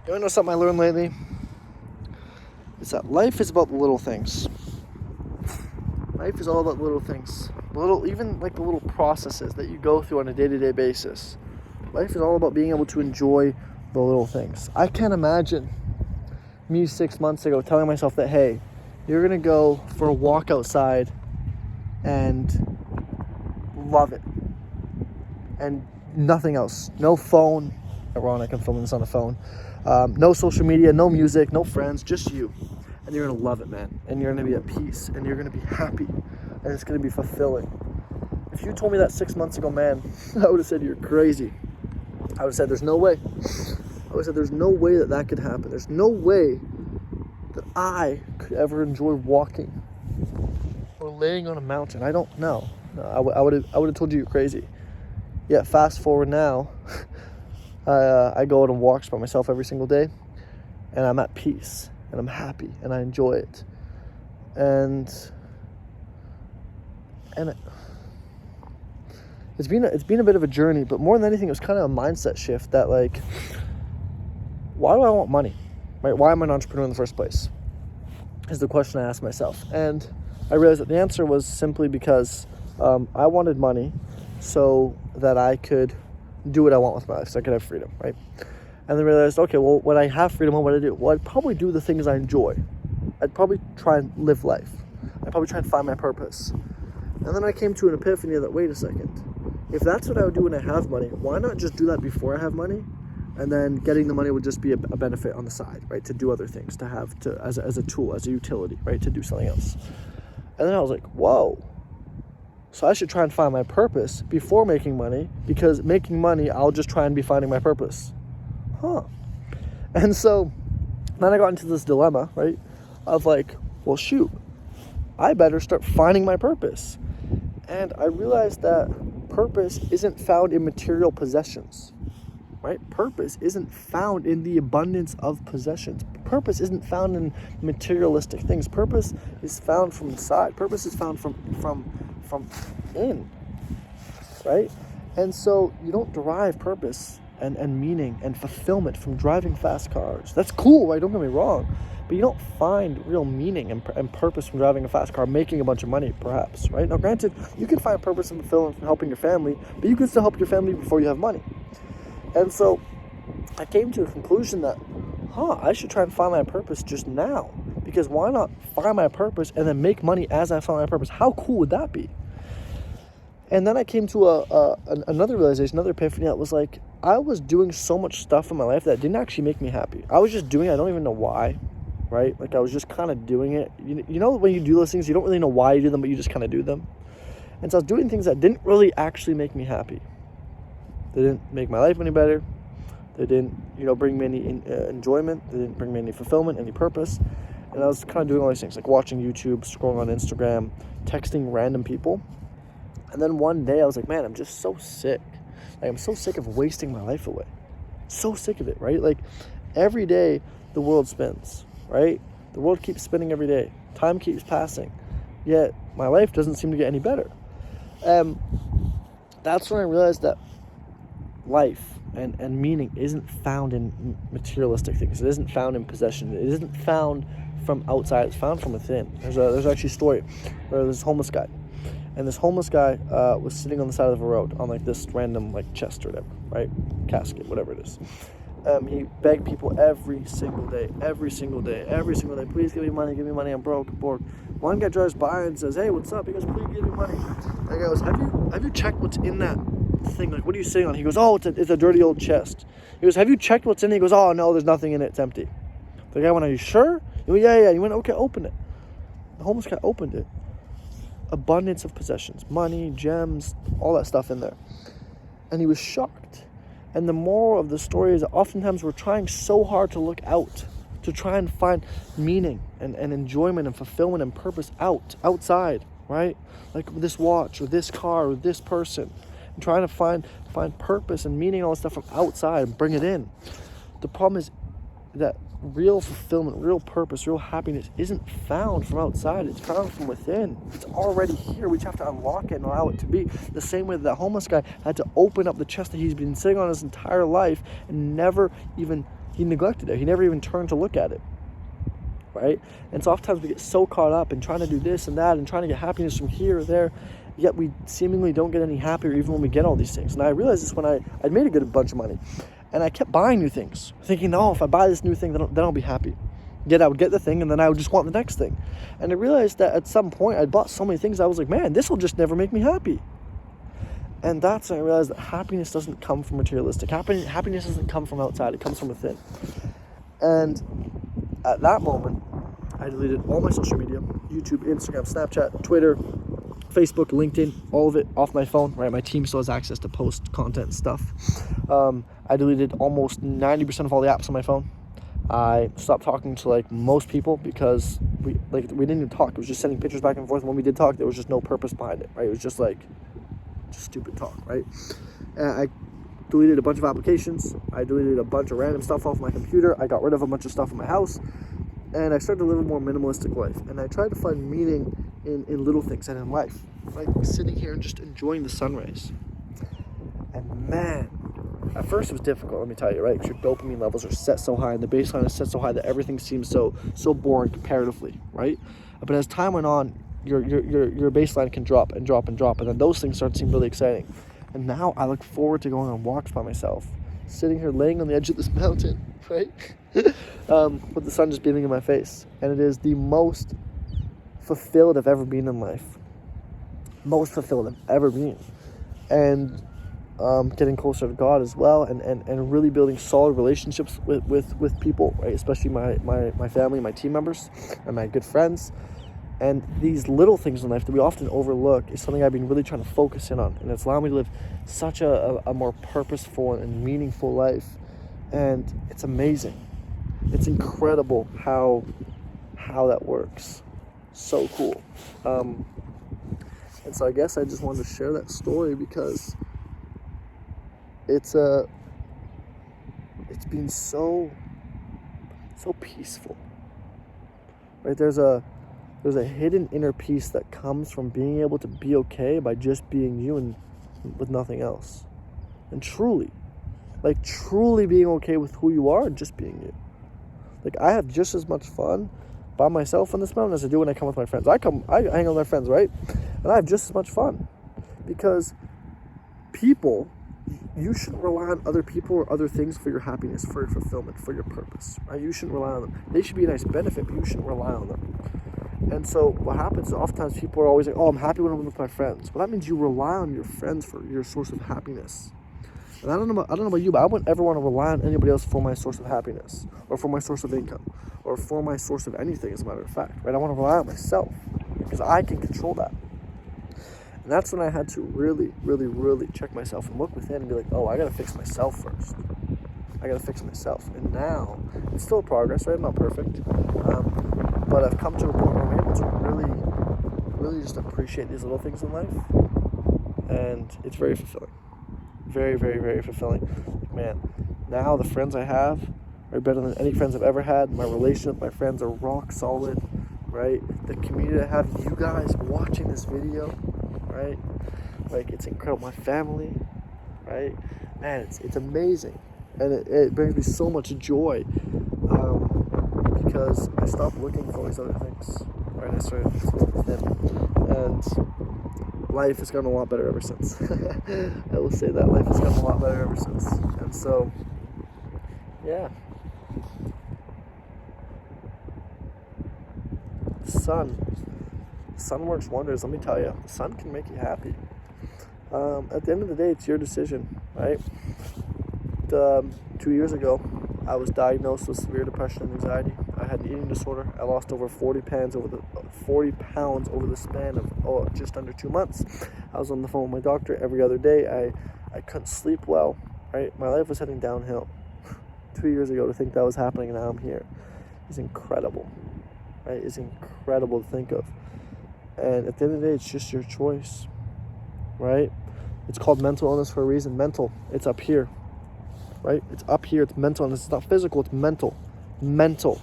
You know something I learned lately? Is that life is about the little things. Life is all about little things. Even like the little processes that you go through on a day-to-day basis. Life is all about being able to enjoy the little things. I can't imagine me 6 months ago telling myself that, hey, you're going to go for a walk outside and love it. And nothing else. No phone. Ironic, I'm filming this on a phone. No social media, no music, no friends, just you. And you're going to love it, man. And you're going to be at peace. And you're going to be happy. And it's going to be fulfilling. If you told me that 6 months ago, man, I would have said you're crazy. I would have said there's no way. I would have said there's no way that could happen. There's no way that I could ever enjoy walking or laying on a mountain. I don't know. I would have told you you're crazy. Yeah, fast forward now. I go out on walks by myself every single day, and I'm at peace, and I'm happy, and I enjoy it. And it's been a bit of a journey, but more than anything, it was kind of a mindset shift that, like, why do I want money? Right? Why am I an entrepreneur in the first place? Is the question I asked myself. And I realized that the answer was simply because I wanted money so that I could do what I want with my life, so I could have freedom, right? And then realized, okay, well, when I have freedom, what would I do? Well, I'd probably do the things I enjoy. I'd probably try and live life. I'd probably try and find my purpose. And then I came to an epiphany that, wait a second, if that's what I would do when I have money, why not just do that before I have money? And then getting the money would just be a benefit on the side, right? To do other things, as a tool, as a utility, right? To do something else. And then I was like, whoa. So I should try and find my purpose before making money, because making money, I'll just try and be finding my purpose. And so then I got into this dilemma, right? Of like, well, shoot, I better start finding my purpose. And I realized that purpose isn't found in material possessions, right? Purpose isn't found in the abundance of possessions. Purpose isn't found in materialistic things. Purpose is found from inside. Purpose is found from in, right? And so you don't derive purpose and meaning and fulfillment from driving fast cars. That's cool, right? Don't get me wrong. But you don't find real meaning and purpose from driving a fast car, making a bunch of money, perhaps, right? Now, granted, you can find purpose and fulfillment from helping your family, but you can still help your family before you have money. And so I came to a conclusion that, I should try and find my purpose just now. Because why not find my purpose and then make money as I find my purpose? How cool would that be? And then I came to another realization, another epiphany that was like, I was doing so much stuff in my life that didn't actually make me happy. I was just doing it. I don't even know why, right? Like, I was just kind of doing it. You know when you do those things, you don't really know why you do them, but you just kind of do them. And so I was doing things that didn't really actually make me happy. They didn't make my life any better. They didn't, bring me any enjoyment. They didn't bring me any fulfillment, any purpose. And I was kind of doing all these things, like watching YouTube, scrolling on Instagram, texting random people. And then one day I was like, man, I'm just so sick. Like, I'm so sick of wasting my life away. So sick of it, right? Like, every day the world spins, right? The world keeps spinning every day. Time keeps passing. Yet my life doesn't seem to get any better. That's when I realized that life and meaning isn't found in materialistic things. It isn't found in possession. It isn't found from outside. It's found from within. There's actually a story where there's this homeless guy. And this homeless guy was sitting on the side of the road on like this random like chest or whatever, right? Casket, whatever it is. He begged people every single day, please give me money, I'm broke, bored. One guy drives by and says, hey, what's up? He goes, please give me money. The guy goes, have you checked what's in that thing? Like, what are you sitting on? He goes, oh, it's a dirty old chest. He goes, have you checked what's in it? He goes, oh, no, there's nothing in it, it's empty. The guy went, are you sure? He went, yeah. He went, okay, open it. The homeless guy opened it. Abundance of possessions, money, gems, all that stuff in there. And he was shocked. And the moral of the story is that oftentimes we're trying so hard to look out, to try and find meaning and enjoyment and fulfillment and purpose outside, right? Like this watch or this car or this person. And trying to find purpose and meaning and all that stuff from outside and bring it in. The problem is that real fulfillment, real purpose, real happiness isn't found from outside. It's found from within. It's already here. We just have to unlock it and allow it to be. The same way that homeless guy had to open up the chest that he's been sitting on his entire life and he neglected it. He never even turned to look at it. Right? And so oftentimes we get so caught up in trying to do this and that and trying to get happiness from here or there, yet we seemingly don't get any happier even when we get all these things. And I realized this when I'd made a good bunch of money. And I kept buying new things, thinking, oh, if I buy this new thing, then I'll be happy. Yet I would get the thing, and then I would just want the next thing. And I realized that at some point, I'd bought so many things, I was like, man, this will just never make me happy. And that's when I realized that happiness doesn't come from materialistic. Happiness doesn't come from outside. It comes from within. And at that moment, I deleted all my social media, YouTube, Instagram, Snapchat, Twitter, Facebook, LinkedIn, all of it off my phone, right? My team still has access to post content and stuff. I deleted almost 90% of all the apps on my phone. I stopped talking to most people because we didn't even talk. It was just sending pictures back and forth. And when we did talk, there was just no purpose behind it, right? It was just stupid talk, right? And I deleted a bunch of applications. I deleted a bunch of random stuff off my computer. I got rid of a bunch of stuff in my house. And I started to live a more minimalistic life. And I tried to find meaning in little things and in life. Like sitting here and just enjoying the sun rays. And man, at first it was difficult, let me tell you, right? Because your dopamine levels are set so high and the baseline is set so high that everything seems so boring comparatively, right? But as time went on, your baseline can drop and drop and drop. And then those things start to seem really exciting. And now I look forward to going on walks by myself. Sitting here laying on the edge of this mountain, right? With the sun just beaming in my face. And it is the most fulfilled I've ever been in life. Most fulfilled I've ever been. And getting closer to God as well, and really building solid relationships with people, right? Especially my family, my team members, and my good friends. And these little things in life that we often overlook is something I've been really trying to focus in on. And it's allowed me to live such a more purposeful and meaningful life. And it's amazing. It's incredible how that works. So cool. And so I guess I just wanted to share that story because it's been so peaceful. Right? There's a hidden inner peace that comes from being able to be okay by just being you and with nothing else. And truly being okay with who you are and just being you. I have just as much fun by myself on this mountain as I do when I come with my friends. I hang out with my friends, right? And I have just as much fun because you shouldn't rely on other people or other things for your happiness, for your fulfillment, for your purpose, right? You shouldn't rely on them. They should be a nice benefit, but you shouldn't rely on them. And so what happens is oftentimes people are always like, oh, I'm happy when I'm with my friends. Well, that means you rely on your friends for your source of happiness. And I don't know about you, but I wouldn't ever want to rely on anybody else for my source of happiness or for my source of income or for my source of anything, as a matter of fact, right? I want to rely on myself because I can control that. And that's when I had to really, really, really check myself and look within and be like, oh, I got to fix myself first. I got to fix myself. And now, it's still progress, right? I'm not perfect. But I've come to a point where I'm able to really, really just appreciate these little things in life. And it's very fulfilling. Very, very, very fulfilling. Man, now the friends I have are better than any friends I've ever had. My relationship with my friends are rock solid, right? The community I have, you guys watching this video, right? It's incredible. My family, right? Man, it's amazing. And it brings me so much joy because I stopped looking for all these other things, right? I started looking with him. And life has gotten a lot better ever since. I will say that. Life has gotten a lot better ever since. And so, yeah. The sun works wonders, let me tell you. The sun can make you happy. At the end of the day, it's your decision, right? 2 years ago, I was diagnosed with severe depression and anxiety. I had an eating disorder. I lost over 40 pounds over the span of just under 2 months. I was on the phone with my doctor every other day. I couldn't sleep well, right? My life was heading downhill 2 years ago. To think that was happening, and now I'm here is incredible, right? It's incredible to think of. And at the end of the day, it's just your choice, right? It's called mental illness for a reason. Mental, it's up here, right? It's up here. It's mental illness. It's not physical. It's mental. mental.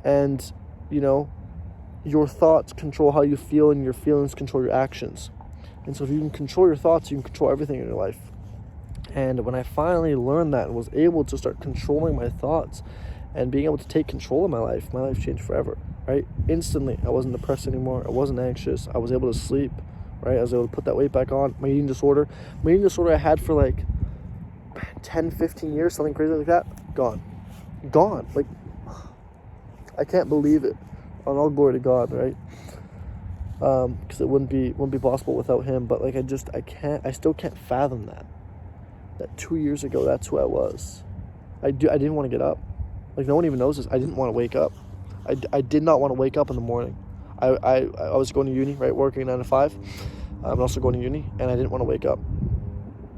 And, your thoughts control how you feel, and your feelings control your actions. And so if you can control your thoughts, you can control everything in your life. And when I finally learned that and was able to start controlling my thoughts and being able to take control of my life changed forever, right? Instantly, I wasn't depressed anymore. I wasn't anxious. I was able to sleep, right? I was able to put that weight back on. My eating disorder I had for like 10, 15 years, something crazy like that, gone. Like, I can't believe it. And all glory to God, right? Because it wouldn't be possible without him. But like, I still can't fathom that 2 years ago, that's who I was. I didn't want to get up. Like, no one even knows this. I didn't want to wake up. I did not want to wake up in the morning. I was going to uni, right, working 9 to 5. I'm also going to uni, and I didn't want to wake up.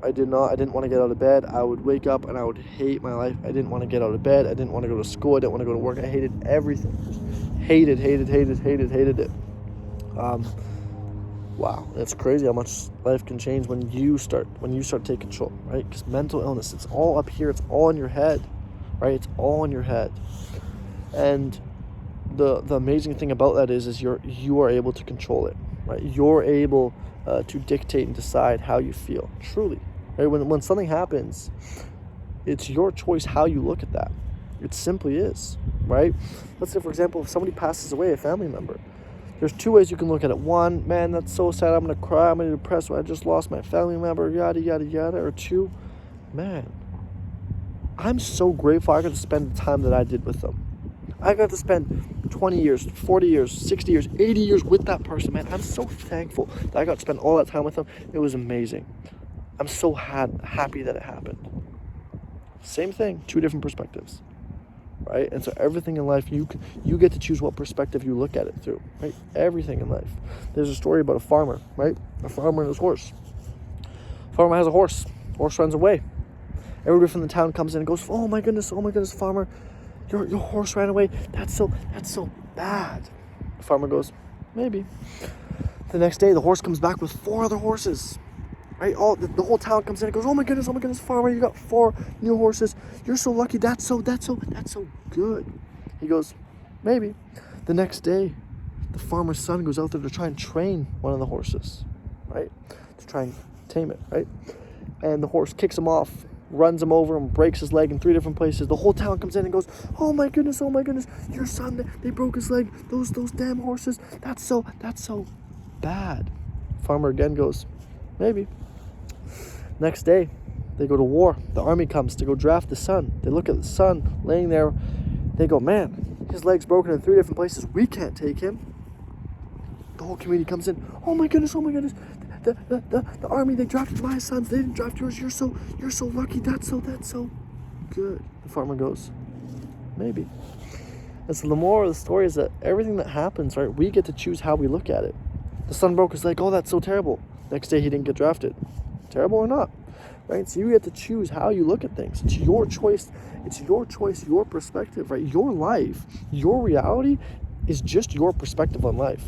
I didn't want to get out of bed. I would wake up and I would hate my life. I didn't want to get out of bed. I didn't want to go to school. I didn't want to go to work. I hated everything. Hated it. Wow, it's crazy how much life can change when you start to take control, right? Because mental illness, it's all up here. It's all in your head, right? It's all in your head. And the amazing thing about that is you are able to control it, right? You're able to dictate and decide how you feel, truly, right? When something happens, it's your choice how you look at that. It simply is, right? Let's say, for example, if somebody passes away, a family member, there's two ways you can look at it. One, man, that's so sad. I'm going to cry. I'm going to be depressed. I just lost my family member, yada, yada, yada. Or two, man, I'm so grateful I got to spend the time that I did with them. I got to spend 20 years, 40 years, 60 years, 80 years with that person, man. I'm so thankful that I got to spend all that time with them. It was amazing. I'm so happy that it happened. Same thing, two different perspectives. Right? And so everything in life, you get to choose what perspective you look at it through, right? Everything in life. There's a story about a farmer, right? A farmer and his horse. Farmer has a horse. Horse runs away. Everybody from the town comes in and goes, oh my goodness, farmer, your horse ran away. That's so bad. The farmer goes, maybe. The next day, the horse comes back with 4 other horses. Right, the whole town comes in and goes, oh my goodness, farmer, you got 4 new horses. You're so lucky. That's so good. He goes, maybe. The next day, the farmer's son goes out there to try and train one of the horses, right? To try and tame it, right? And the horse kicks him off, runs him over, and breaks his leg in 3 different places. The whole town comes in and goes, oh my goodness, your son, they broke his leg. Those damn horses. That's so bad. Farmer again goes, maybe. Next day, they go to war. The army comes to go draft the son. They look at the son laying there. They go, man, his leg's broken in 3 different places. We can't take him. The whole community comes in. Oh my goodness. The army, they drafted my sons. They didn't draft yours. You're so lucky. That's so good. The farmer goes, maybe. And so the moral of the story is that everything that happens, right, we get to choose how we look at it. The son broke his leg. Oh, that's so terrible. Next day, he didn't get drafted. Terrible or not, right? So you get to choose how you look at things. It's your choice. It's your choice, your perspective, right? Your life, your reality is just your perspective on life.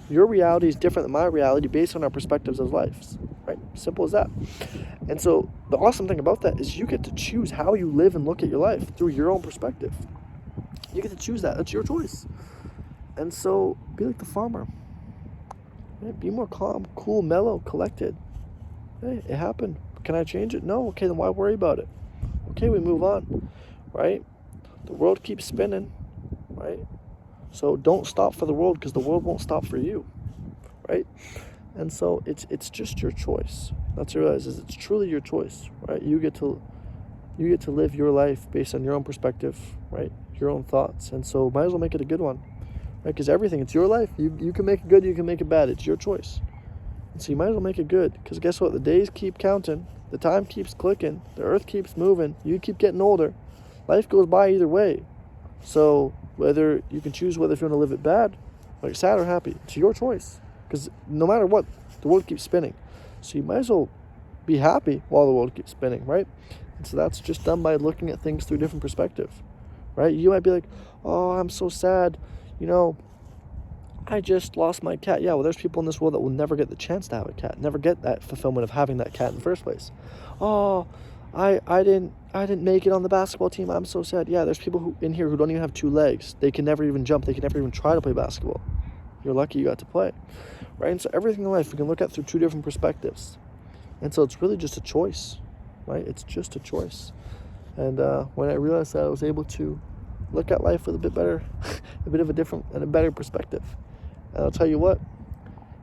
Your reality is different than my reality based on our perspectives of lives, right? Simple as that. And so the awesome thing about that is you get to choose how you live and look at your life through your own perspective. You get to choose that. That's your choice. And so be like the farmer. Right? Be more calm, cool, mellow, collected. Hey, it happened. Can I change it? No. Okay, then why worry about it? Okay, we move on, right? The world keeps spinning, right? So don't stop for the world, because the world won't stop for you, right? And so it's just your choice. That's what I realize, is it's truly your choice, right? You get to live your life based on your own perspective, right? Your own thoughts. And so might as well make it a good one, right? Because everything, it's your life. You can make it good, you can make it bad. It's your choice. So you might as well make it good, because guess what? The days keep counting, the time keeps clicking, the earth keeps moving, you keep getting older. Life goes by either way. So whether you can choose whether if you want to live it bad, like sad or happy, it's your choice. Because no matter what, the world keeps spinning. So you might as well be happy while the world keeps spinning, right? And so that's just done by looking at things through a different perspective, right? You might be like, oh, I'm so sad, I just lost my cat. Yeah, well, there's people in this world that will never get the chance to have a cat, never get that fulfillment of having that cat in the first place. Oh, I I didn't make it on the basketball team. I'm so sad. Yeah, there's people in here who don't even have 2 legs. They can never even jump. They can never even try to play basketball. You're lucky you got to play, right? And so everything in life we can look at through 2 different perspectives. And so it's really just a choice, right? It's just a choice. And when I realized that, I was able to look at life with a bit of a different and a better perspective. And I'll tell you what,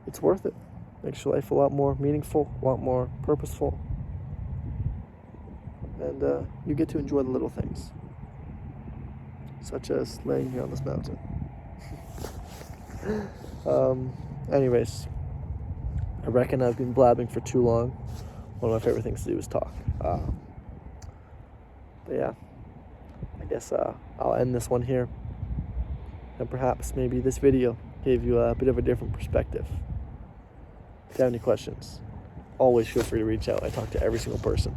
it's worth it. Makes your life a lot more meaningful, a lot more purposeful. And you get to enjoy the little things, such as laying here on this mountain. Anyways, I reckon I've been blabbing for too long. One of my favorite things to do is talk. But yeah, I guess I'll end this one here. And perhaps maybe this video gave you a bit of a different perspective. If you have any questions, always feel free to reach out. I talk to every single person.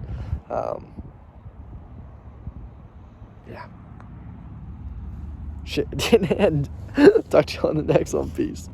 Yeah. Shit, it didn't end. Talk to you on the next one. Peace.